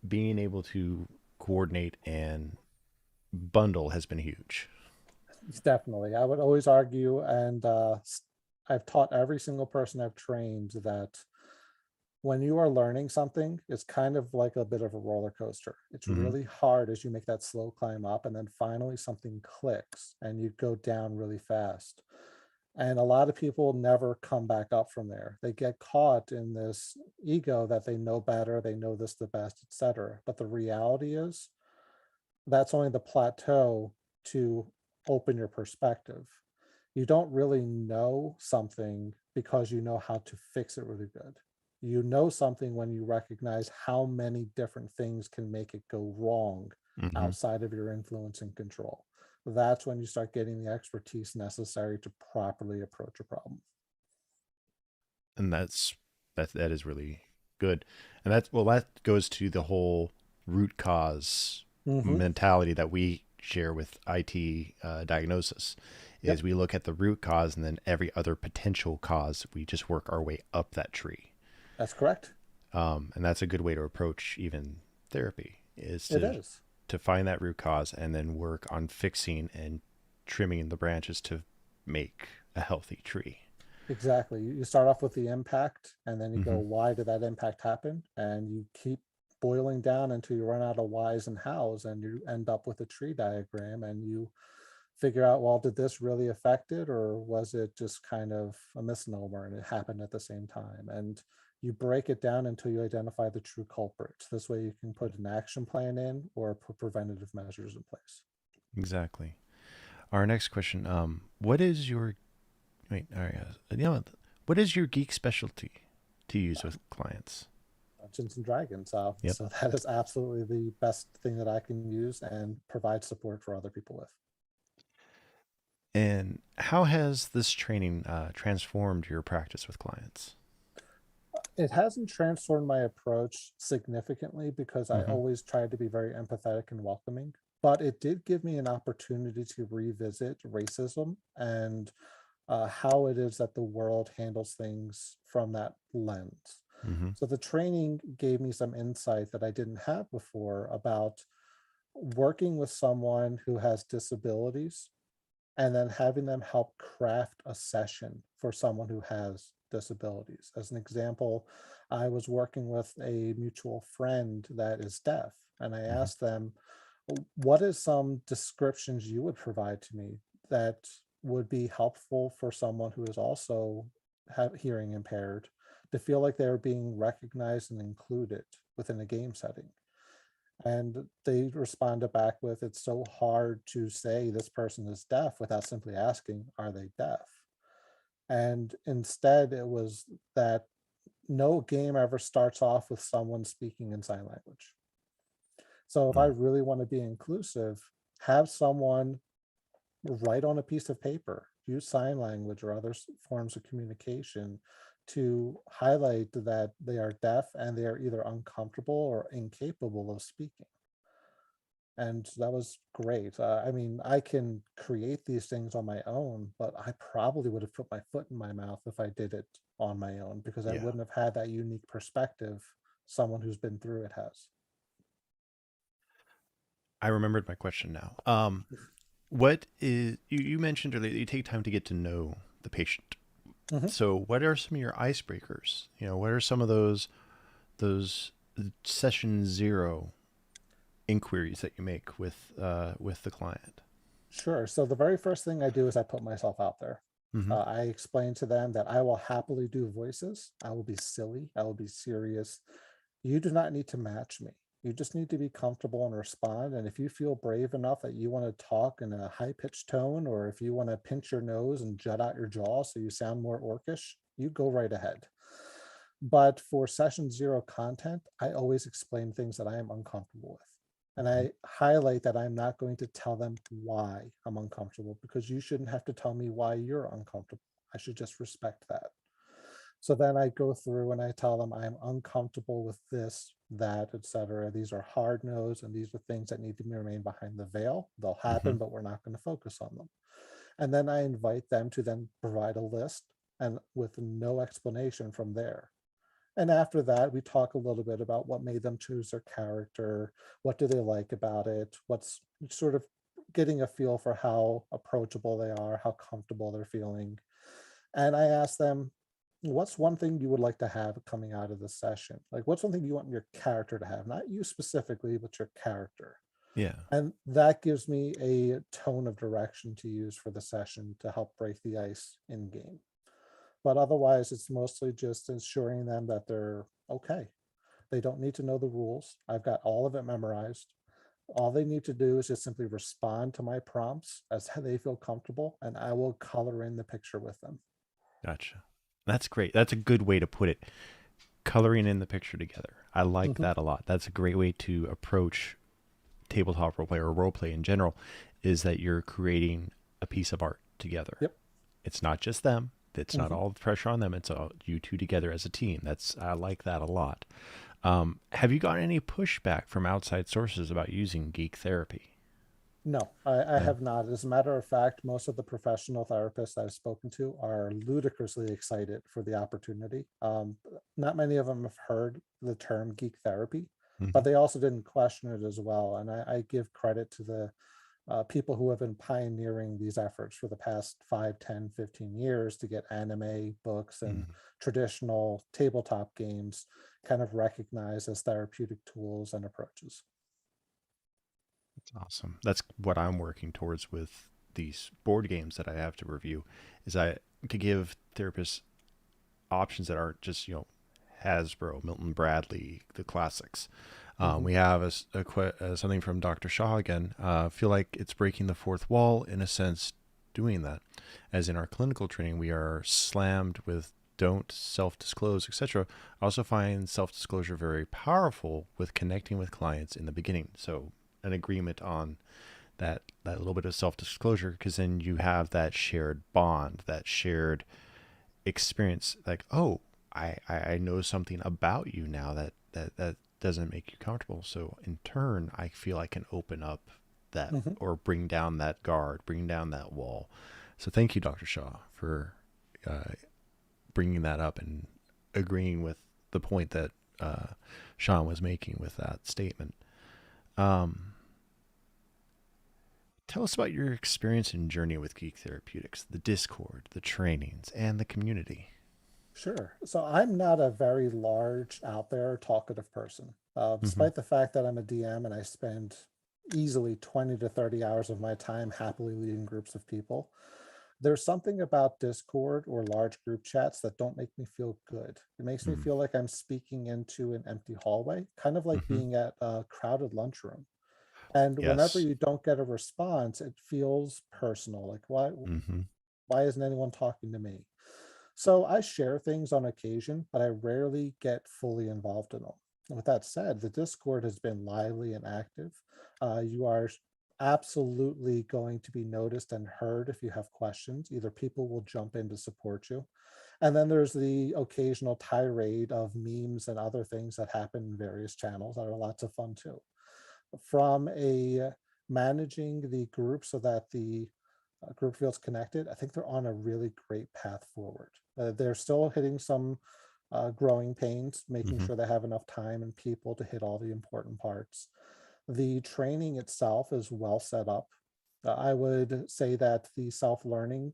Being able to coordinate and bundle has been huge. Definitely. I would always argue, and I've taught every single person I've trained that when you are learning something, it's kind of like a bit of a roller coaster. It's Hmm. really hard as you make that slow climb up, and then finally something clicks and you go down really fast. And a lot of people never come back up from there. They get caught in this ego that they know better, they know this the best, etc. But the reality is that's only the plateau to open your perspective. You don't really know something because you know how to fix it really good. You know something when you recognize how many different things can make it go wrong Hmm. outside of your influence and control. That's when you start getting the expertise necessary to properly approach a problem. And that is really good. And that's, well, that goes to the whole root cause Hmm. mentality that we share with IT diagnosis. Yep, Is we look at the root cause, and then every other potential cause, we just work our way up that tree. that's correct. And that's a good way to approach even therapy, is It is. to find that root cause and then work on fixing and trimming the branches to make a healthy tree. Exactly. You start off with the impact and then you go, Hmm. why did that impact happen? And you keep boiling down until you run out of whys and hows and you end up with a tree diagram and you figure out, well, did this really affect it or was it just kind of a misnomer and it happened at the same time? And you break it down until you identify the true culprit. This way you can put an action plan in or put preventative measures in place. Exactly. Our next question: what is your wait? All right, what is your geek specialty to use with clients? Dungeons and Dragons. Yep. So that is absolutely the best thing that I can use and provide support for other people with. And how has this training transformed your practice with clients? It hasn't transformed my approach significantly because I Hmm. always tried to be very empathetic and welcoming, but it did give me an opportunity to revisit racism and how it is that the world handles things from that lens. Hmm. So the training gave me some insight that I didn't have before about working with someone who has disabilities and then having them help craft a session for someone who has disabilities. As an example, I was working with a mutual friend that is deaf, and I Hmm. asked them, what is some descriptions you would provide to me that would be helpful for someone who is also hearing impaired to feel like they're being recognized and included within a game setting? And they responded back with, it's so hard to say this person is deaf without simply asking, are they deaf? And instead, it was that no game ever starts off with someone speaking in sign language. So if I Mm. really want to be inclusive, have someone write on a piece of paper, use sign language or other forms of communication to highlight that they are deaf and they are either uncomfortable or incapable of speaking. And that was great. I mean, I can create these things on my own, but I probably would have put my foot in my mouth if I did it on my own because I Yeah, wouldn't have had that unique perspective someone who's been through it has. I remembered my question now. What is you mentioned earlier that you take time to get to know the patient. Mhm. So, what are some of your icebreakers? What are some of those session zero inquiries that you make with the client? Sure. So the very first thing I do is I put myself out there. Hmm. I explain to them that I will happily do voices. I will be silly. I will be serious. You do not need to match me. You just need to be comfortable and respond. And if you feel brave enough that you want to talk in a high pitched tone, or if you want to pinch your nose and jut out your jaw so you sound more orcish, you go right ahead. But for session zero content, I always explain things that I am uncomfortable with. And I highlight that I'm not going to tell them why I'm uncomfortable because you shouldn't have to tell me why you're uncomfortable. I should just respect that. So then I go through and I tell them I'm uncomfortable with this, that, etc. These are hard no's and these are things that need to remain behind the veil. They'll Hmm. happen, but we're not going to focus on them. And then I invite them to then provide a list and with no explanation from there. And after that, we talk a little bit about what made them choose their character, what do they like about it, what's sort of getting a feel for how approachable they are, how comfortable they're feeling. And I asked them, what's one thing you would like to have coming out of this session? Like, what's one thing you want your character to have? Not you specifically, but your character. Yeah. And that gives me a tone of direction to use for the session to help break the ice in game. But otherwise, it's mostly just ensuring them that they're okay. They don't need to know the rules. I've got all of it memorized. All they need to do is just simply respond to my prompts as how they feel comfortable, and I will color in the picture with them. Gotcha. That's great. That's a good way to put it. Coloring in the picture together. I like Mhm. that a lot. That's a great way to approach tabletop roleplay or roleplay in general, is that you're creating a piece of art together. Yep. It's not just them. It's not Mhm. all the pressure on them. It's all you two together as a team. I like that a lot. Have you gotten any pushback from outside sources about using geek therapy? No, I No. have not. As a matter of fact, most of the professional therapists I've spoken to are ludicrously excited for the opportunity. Not many of them have heard the term geek therapy, but Hmm. they also didn't question it as well. And I give credit to the people who have been pioneering these efforts for the past 5, 10, 15 years to get anime, books, and Hmm. traditional tabletop games kind of recognized as therapeutic tools and approaches. That's awesome. That's what I'm working towards with these board games that I have to review. Is I to give therapists options that aren't just Hasbro, Milton Bradley, the classics. Mhm. We have something from Dr. Shaw again. Feel like it's breaking the fourth wall in a sense, doing that. As in our clinical training, we are slammed with don't self-disclose, etc. I also find self-disclosure very powerful with connecting with clients in the beginning. So an agreement on that little bit of self-disclosure, because then you have that shared bond, that shared experience, like, oh, I know something about you now that doesn't make you comfortable, so in turn I feel I can open up that Mhm. or bring down that guard, bring down that wall. So thank you, Dr. Shaw, for uh, bringing that up and agreeing with the point that Sean was making with that statement. um, Tell us about your experience and journey with Geek Therapeutics, the Discord, the trainings, and the community. Sure. So I'm not a very large, out there, talkative person. Mm-hmm. Despite the fact that I'm a DM and I spend easily 20 to 30 hours of my time happily leading groups of people, there's something about Discord or large group chats that don't make me feel good. It makes me feel like I'm speaking into an empty hallway, kind of like Mm-hmm. being at a crowded lunchroom. And whenever Yes. you don't get a response, it feels personal. Like, Mm-hmm. why isn't anyone talking to me? So I share things on occasion, but I rarely get fully involved in them. With that said, the Discord has been lively and active. You are absolutely going to be noticed and heard if you have questions. Either people will jump in to support you. And then there's the occasional tirade of memes and other things that happen in various channels that are lots of fun too. From a managing the group so that the group feels connected, I think they're on a really great path forward. They're still hitting some growing pains, making Mm-hmm. sure they have enough time and people to hit all the important parts. The training itself is well set up. I would say that the self-learning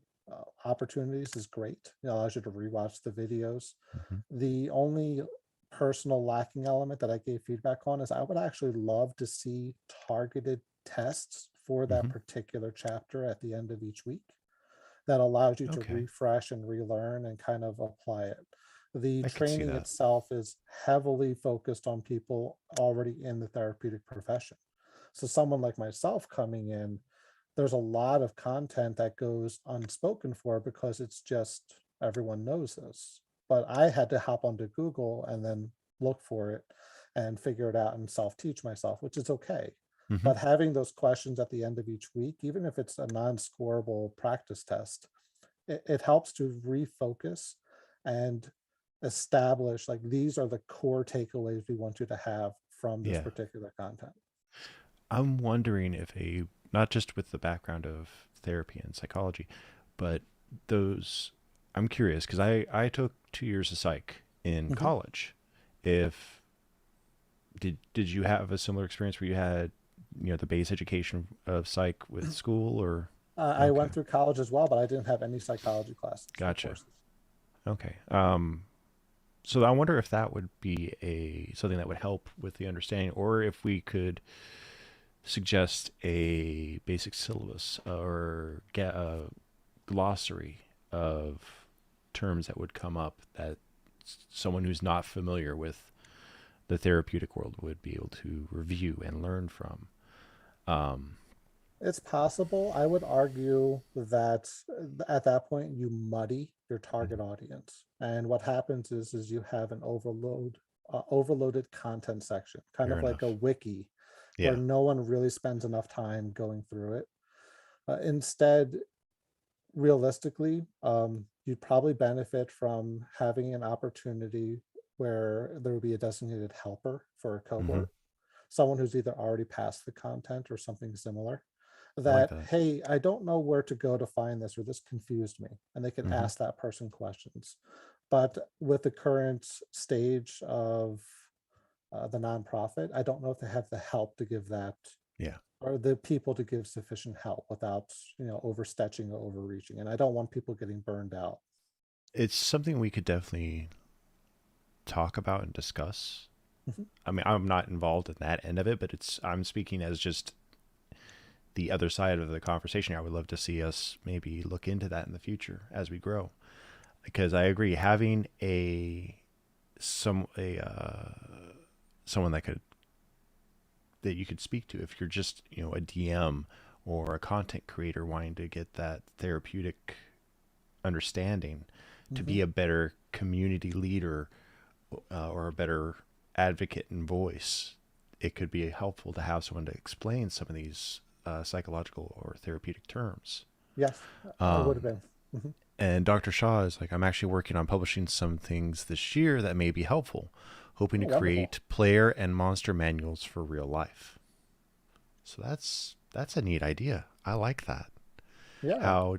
opportunities is great. It allows you to rewatch the videos. Mm-hmm. The only personal lacking element that I gave feedback on is I would actually love to see targeted tests for that Mm-hmm. particular chapter at the end of each week that allows you to Okay. refresh and relearn and kind of apply it. The I could see training that. itself is heavily focused on people already in the therapeutic profession. So, someone like myself coming in, there's a lot of content that goes unspoken for because it's just everyone knows this. But I had to hop onto Google and then look for it and figure it out and self teach myself, which is okay. Mm-hmm. But having those questions at the end of each week, even if it's a non scorable practice test, it helps to refocus and establish like these are the core takeaways we want you to have from this Yeah. particular content. I'm wondering if not just with the background of therapy and psychology, but those, I'm curious because I took 2 years of psych in Mhm. college. If did you have a similar experience where you had the base education of psych with school, or I okay, went through college as well, but I didn't have any psychology classes or gotcha. courses. Okay. So I wonder if that would be a something that would help with the understanding, or if we could suggest a basic syllabus or get a glossary of terms that would come up that someone who's not familiar with the therapeutic world would be able to review and learn from. Um, It's possible. I would argue that at that point you muddy your target audience, and what happens is you have an overloaded content section, kind Fair of like a enough. wiki, where Yeah. no one really spends enough time going through it. Instead, realistically, you'd probably benefit from having an opportunity where there would be a designated helper for a Hmm. cohort, someone who's either already passed the content or something similar, I like that, that. hey, I don't know where to go to find this, or this confused me. And they can Hmm. ask that person questions. But with the current stage of the nonprofit, I don't know if they have the help to give that, Yeah. or the people to give sufficient help without, overstretching or overreaching. And I don't want people getting burned out. It's something we could definitely talk about and discuss. Mhm. I mean, I'm not involved in that end of it, but I'm speaking as just the other side of the conversation. I would love to see us maybe look into that in the future as we grow, because I agree having someone that you could speak to if you're just a DM or a content creator wanting to get that therapeutic understanding to Mhm. be a better community leader, or a better advocate and voice. It could be helpful to have someone to explain some of these psychological or therapeutic terms. Yes, it would have Um, been. Mhm. and Dr. Shaw is like, I'm actually working on publishing some things this year that may be helpful, hoping Oh, to wonderful. create player and monster manuals for real life. So that's a neat idea. I like that. Yeah. How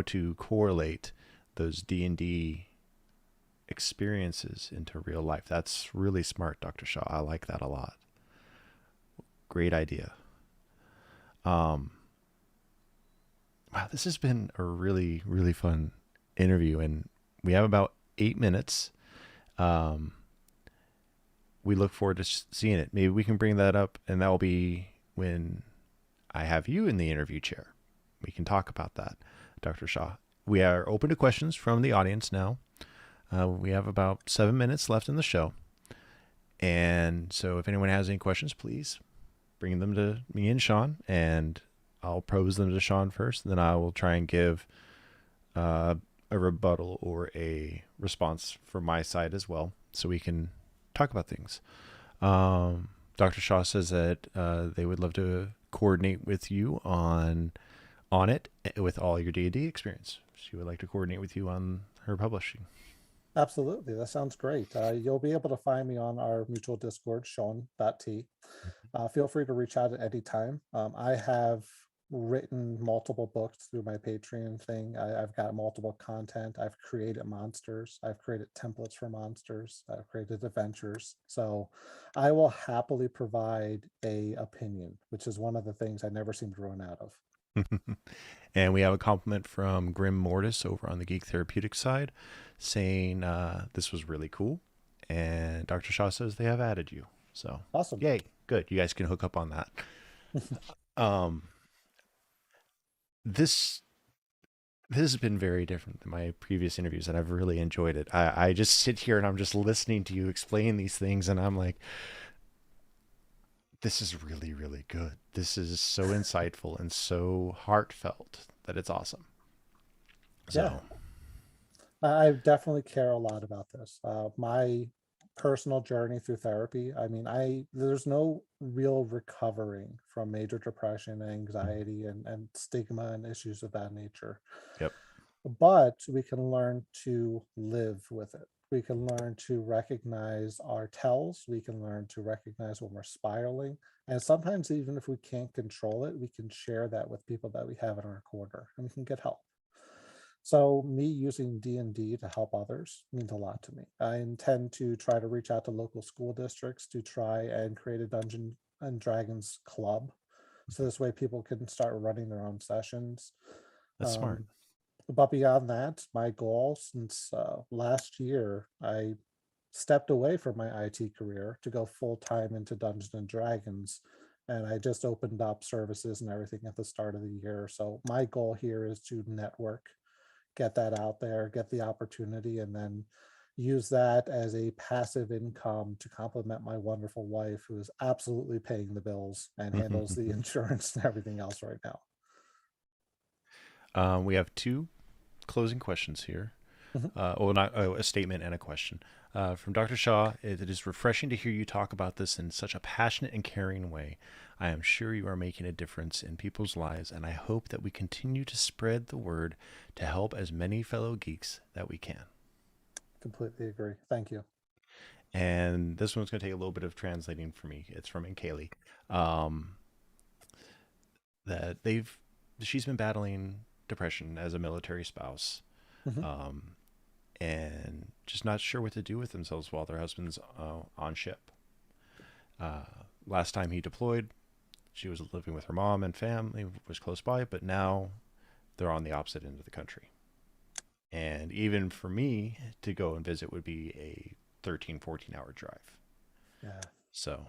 to correlate those D&D experiences into real life. That's really smart, Dr. Shaw. I like that a lot. Great idea. Um, wow, this has been a really, really fun interview, and we have about 8 minutes. Um, we look forward to seeing it. Maybe we can bring that up, and that will be when I have you in the interview chair. We can talk about that, Dr. Shaw. We are open to questions from the audience now. We have about 7 minutes left in the show. And so if anyone has any questions, please bring them to me and Sean, and I'll pose them to Sean first, and then I will try and give uh, a rebuttal or a response from my side as well, so we can talk about things. Dr. Shaw says that they would love to coordinate with you on it with all your D&D experience. She would like to coordinate with you on her publishing. Absolutely. That sounds great. You'll be able to find me on our mutual Discord, Sean.t. Feel free to reach out at any time. I have written multiple books through my Patreon thing. I've got multiple content. I've created monsters. I've created templates for monsters. I've created adventures. So I will happily provide a opinion, which is one of the things I never seem to run out of. And we have a compliment from Grim Mortis over on the Geek Therapeutics side saying this was really cool. And Dr. Shaw says they have added you. So, Awesome. yay. Good. You guys can hook up on that. Um, this this has been very different than my previous interviews, and I've really enjoyed it. I just sit here and I'm just listening to you explain these things, and I'm like, this is really, really good. This is so insightful and so heartfelt that it's awesome. Yeah, So, I definitely care a lot about this. My personal journey through therapy, I mean, there's no real recovering from major depression, anxiety, and stigma and issues of that nature. yep. But we can learn to live with it. We can learn to recognize our tells. We can learn to recognize when we're spiraling. And sometimes, even if we can't control it, we can share that with people that we have in our corner and we can get help. So me using D&D to help others means a lot to me. I intend to try to reach out to local school districts to try and create a dungeon and Dragons club. So this way people can start running their own sessions. That's smart. Um, but beyond that, my goal since last year, I stepped away from my IT career to go full time into Dungeons and Dragons. And I just opened up services and everything at the start of the year. So my goal here is to network, get that out there, get the opportunity, and then use that as a passive income to complement my wonderful wife, who is absolutely paying the bills and handles the insurance and everything else right now. We have two closing questions here. Mhm. Well, not a statement and a question. From Dr. Shaw, it is refreshing to hear you talk about this in such a passionate and caring way. I am sure you are making a difference in people's lives, and I hope that we continue to spread the word to help as many fellow geeks that we can. Completely agree. Thank you. And this one's going to take a little bit of translating for me. It's from Kaylee. Um, that she's been battling depression as a military spouse. Mhm. Um, and just not sure what to do with themselves while their husband's on ship. Uh, Last time he deployed, she was living with her mom and family, was close by, but now they're on the opposite end of the country. And even for me to go and visit would be a 13, 14-hour drive. Yeah. So,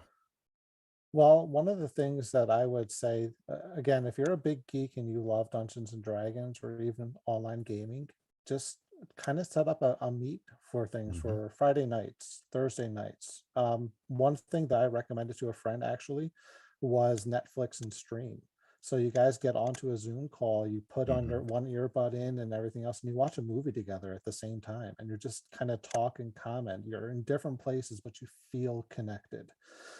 Well, one of the things that I would say, again, if you're a big geek and you love Dungeons and Dragons or even online gaming, just kind of set up a meet for things mm-hmm, for Friday nights, Thursday nights. One thing that I recommended to a friend actually was Netflix and stream. So you guys get onto a Zoom call, you put on mm-hmm, your one earbud in and everything else, and you watch a movie together at the same time. And you're just kind of talk and comment. You're in different places, but you feel connected.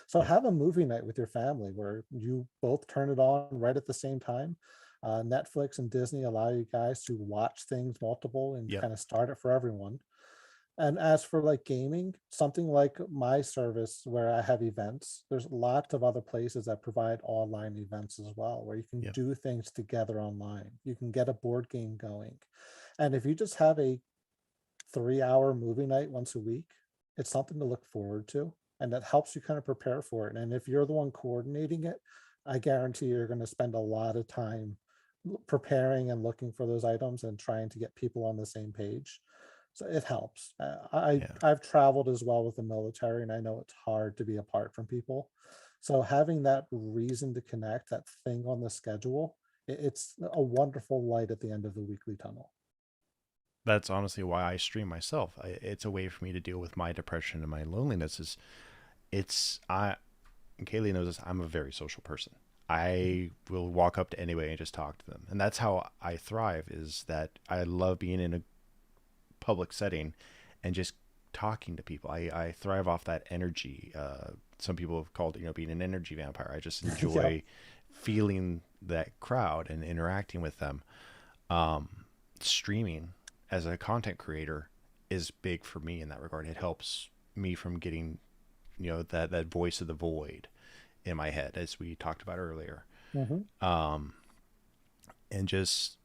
So yep, have a movie night with your family where you both turn it on right at the same time. Netflix and Disney allow you guys to watch things multiple and yep, kind of start it for everyone. And as for like gaming, something like my service where I have events, there's lots of other places that provide online events as well, where you can yep, do things together online. You can get a board game going. And if you just have a 3-hour movie night once a week, it's something to look forward to. And that helps you kind of prepare for it. And if you're the one coordinating it, I guarantee you're going to spend a lot of time preparing and looking for those items and trying to get people on the same page. So it helps. yeah. I've traveled as well with the military, and I know it's hard to be apart from people. So having that reason to connect, that thing on the schedule, it's a wonderful light at the end of the weekly tunnel. That's honestly why I stream myself. It's a way for me to deal with my depression and my loneliness. I and Kaylee knows this. I'm a very social person. Mhm. I will walk up to anybody and just talk to them, and that's how I thrive. Is that I love being in a public setting and just talking to people. I thrive off that energy. Some people have called it, being an energy vampire. I just Yeah. enjoy feeling that crowd and interacting with them. Streaming as a content creator is big for me in that regard. It helps me from getting, that voice of the void in my head, as we talked about earlier, Mhm. um, and just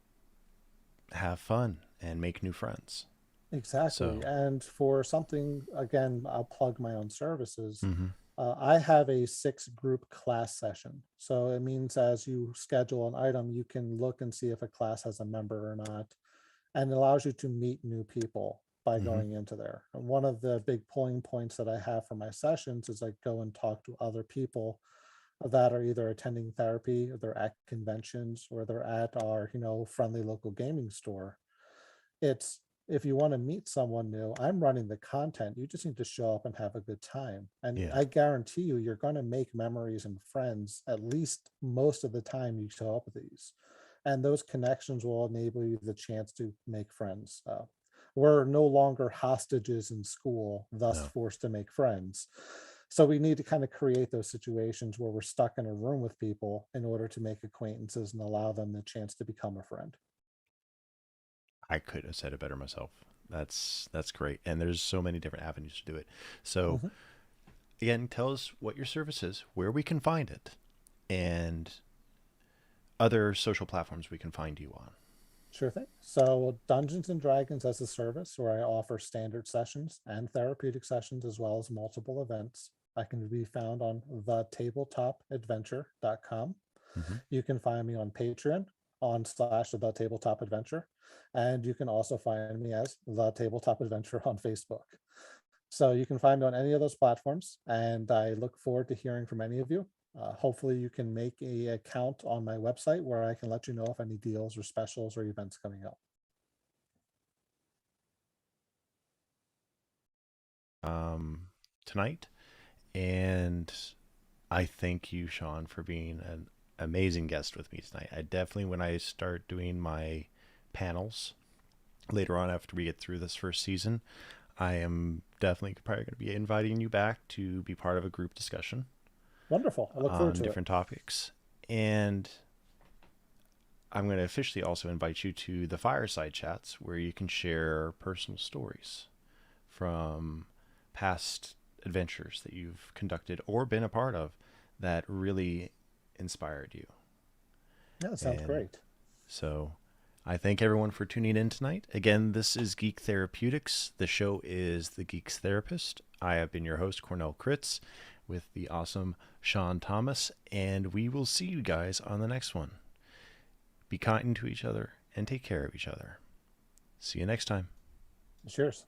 have fun and make new friends. Exactly. So, And for something, again, I'll plug my own services. mm-hmm, I have a 6 group class session. So it means as you schedule an item, you can look and see if a class has a member or not. And it allows you to meet new people by mm-hmm, going into there. And one of the big pulling points that I have for my sessions is I go and talk to other people that are either attending therapy, or they're at conventions, or they're at our, friendly local gaming store. It's if you want to meet someone new, I'm running the content. You just need to show up and have a good time. And yeah, I guarantee you, you're going to make memories and friends at least most of the time you show up with these. And those connections will enable you the chance to make friends. We're no longer hostages in school, thus no, forced to make friends. So we need to kind of create those situations where we're stuck in a room with people in order to make acquaintances and allow them the chance to become a friend. I could have said it better myself. That's great, and there's so many different avenues to do it. So Mhm. again, tell us what your service is, where we can find it, and other social platforms we can find you on. Sure thing. So, Dungeons and Dragons as a service, where I offer standard sessions and therapeutic sessions as well as multiple events. I can be found on thetabletop.adventure.com. Mm-hmm. You can find me on Patreon on slash the Tabletop Adventure. And you can also find me as the Tabletop Adventure on Facebook. So you can find me on any of those platforms. And I look forward to hearing from any of you. Hopefully you can make an account on my website where I can let you know if any deals or specials or events coming up. Tonight. And I thank you, Sean, for being an amazing guest with me tonight. I definitely, when I start doing my panels later on after we get through this first season, I am definitely probably going to be inviting you back to be part of a group discussion Wonderful. I look forward on to it. different topics. And I'm going to officially also invite you to the fireside chats where you can share personal stories from past adventures that you've conducted or been a part of that really inspired you. Yeah, that sounds great. So I thank everyone for tuning in tonight. Again, this is Geek Therapeutics. The show is The Geek's Therapist. I have been your host, Cornell Kritz, with the awesome Sean Thomas, and we will see you guys on the next one. Be kind to each other and take care of each other. See you next time. Cheers.